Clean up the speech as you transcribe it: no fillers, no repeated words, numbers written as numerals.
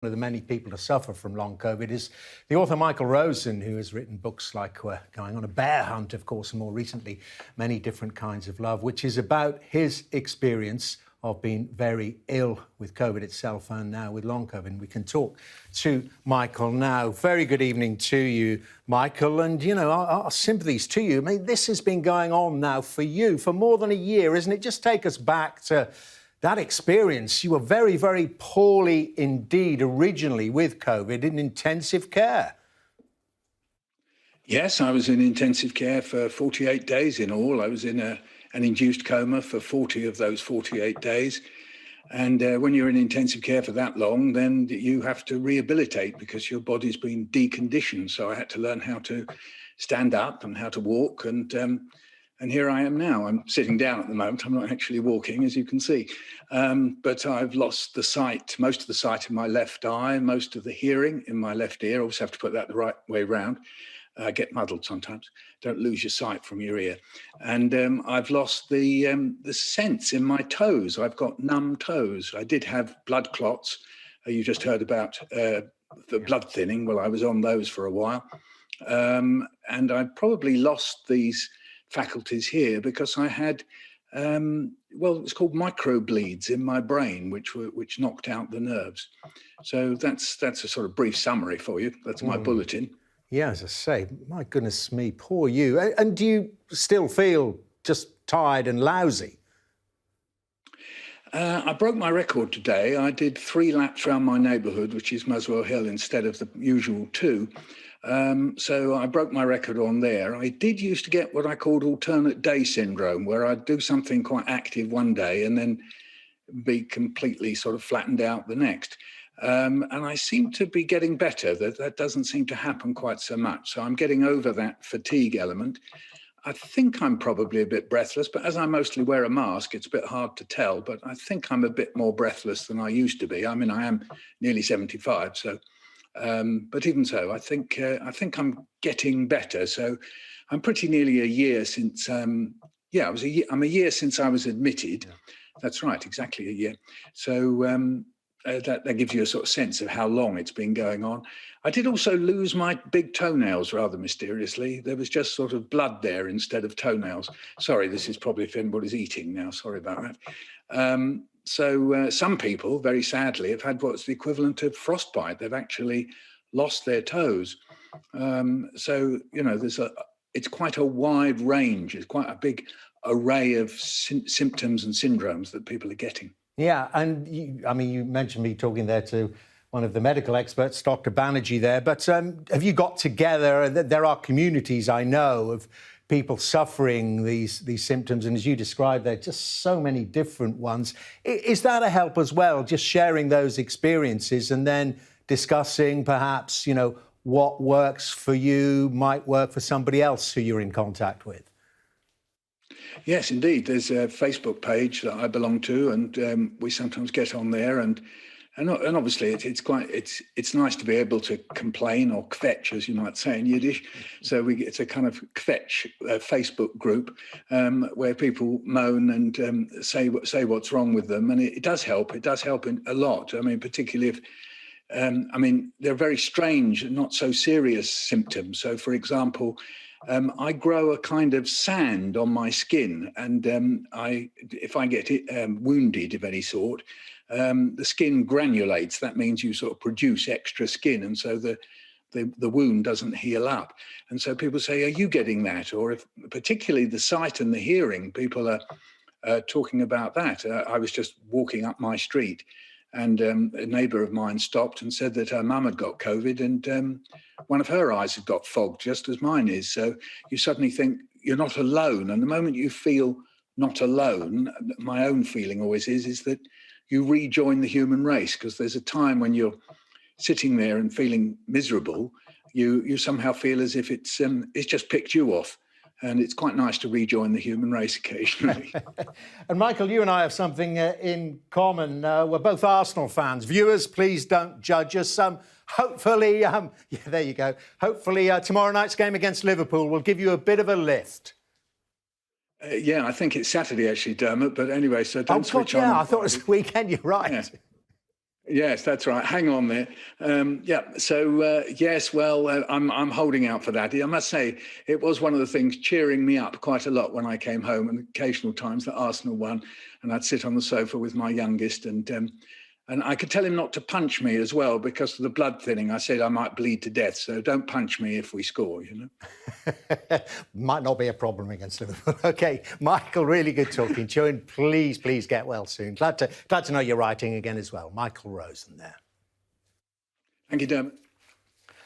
One of the many people to suffer from long COVID is the author Michael Rosen, who has written books like Going on a Bear Hunt, of course, and more recently, Many Different Kinds of Love, which is about his experience of being very ill with COVID itself and now with long COVID. And we can talk to Michael now. Very good evening to you, Michael. And, you know, our sympathies to you. I mean, this has been going on now for you for more than a year, isn't it? Just take us back to that experience. You were very, very poorly indeed originally with COVID in intensive care. Yes, I was in intensive care for 48 days in all. I was in an induced coma for 40 of those 48 days. And when you're in intensive care for that long, then you have to rehabilitate because your body's been deconditioned. So I had to learn how to stand up and how to walk. And here I am now. I'm sitting down at the moment. I'm not actually walking, as you can see. But I've lost the sight, most of the sight in my left eye, most of the hearing in my left ear. I always have to put that the right way round. I get muddled sometimes. Don't lose your sight from your ear. And I've lost the sense in my toes. I've got numb toes. I did have blood clots. You just heard about the blood thinning. Well, I was on those for a while. And I probably lost these faculties here because I had, it's called microbleeds in my brain, which knocked out the nerves. So that's a sort of brief summary for you. That's my bulletin. Yeah, as I say, my goodness me, poor you. And do you still feel just tired and lousy? I broke my record today. I did 3 laps around my neighbourhood, which is Muswell Hill, instead of the usual 2. So I broke my record on there. I did used to get what I called alternate day syndrome, where I'd do something quite active one day and then be completely sort of flattened out the next. And I seem to be getting better. That doesn't seem to happen quite so much. So I'm getting over that fatigue element. I think I'm probably a bit breathless, but as I mostly wear a mask, it's a bit hard to tell. But I think I'm a bit more breathless than I used to be. I mean, I am nearly 75, so. But even so, I think I'm getting better. So I'm pretty nearly a year since. I'm a year since I was admitted. Yeah. That's right, exactly a year. So that gives you a sort of sense of how long it's been going on. I did also lose my big toenails rather mysteriously. There was just sort of blood there instead of toenails. Sorry, this is probably if anybody's eating now. Sorry about that. So some people, very sadly, have had what's the equivalent of frostbite. They've actually lost their toes. So, you know, it's quite a wide range. It's quite a big array of symptoms and syndromes that people are getting. Yeah, and you mentioned me talking there to one of the medical experts, Dr. Banerjee there, but have you got together, there are communities, I know, of people suffering these symptoms, and as you described, there are just so many different ones. Is that a help as well, just sharing those experiences and then discussing perhaps, you know, what works for you might work for somebody else who you're in contact with? Yes, indeed. There's a Facebook page that I belong to, and we sometimes get on there, and obviously it's nice to be able to complain or kvetch, as you might say in Yiddish. So it's a kind of kvetch Facebook group where people moan and say what's wrong with them, and it does help. It does help a lot. I mean, particularly if they're very strange and not so serious symptoms. So, for example, I grow a kind of sand on my skin, and if I get wounded of any sort, the skin granulates. That means you sort of produce extra skin, and so the wound doesn't heal up. And so people say, "Are you getting that?" Or if particularly the sight and the hearing, people are talking about that. I was just walking up my street, and a neighbour of mine stopped and said that her mum had got COVID, and one of her eyes had got fogged, just as mine is. So you suddenly think you're not alone. And the moment you feel not alone, my own feeling always is that you rejoin the human race, because there's a time when you're sitting there and feeling miserable, you somehow feel as if it's just picked you off. And it's quite nice to rejoin the human race occasionally. And Michael, you and I have something in common. We're both Arsenal fans. Viewers, please don't judge us. Hopefully, there you go. Hopefully tomorrow night's game against Liverpool will give you a bit of a lift. Yeah, I think it's Saturday actually, Dermot. But anyway, so don't switch on. Yeah, I thought it was the weekend. You're right. Yeah. Yes, that's right. Hang on there. Yeah. So yes, well, I'm holding out for that. I must say, it was one of the things cheering me up quite a lot when I came home, and occasional times that Arsenal won, and I'd sit on the sofa with my youngest, and I could tell him not to punch me as well because of the blood thinning. I said I might bleed to death, so don't punch me if we score. Might not be a problem against Liverpool. OK, Michael, really good talking to you, and please get well soon. Glad to know you're writing again as well. Michael Rosen there. Thank you, Dermot.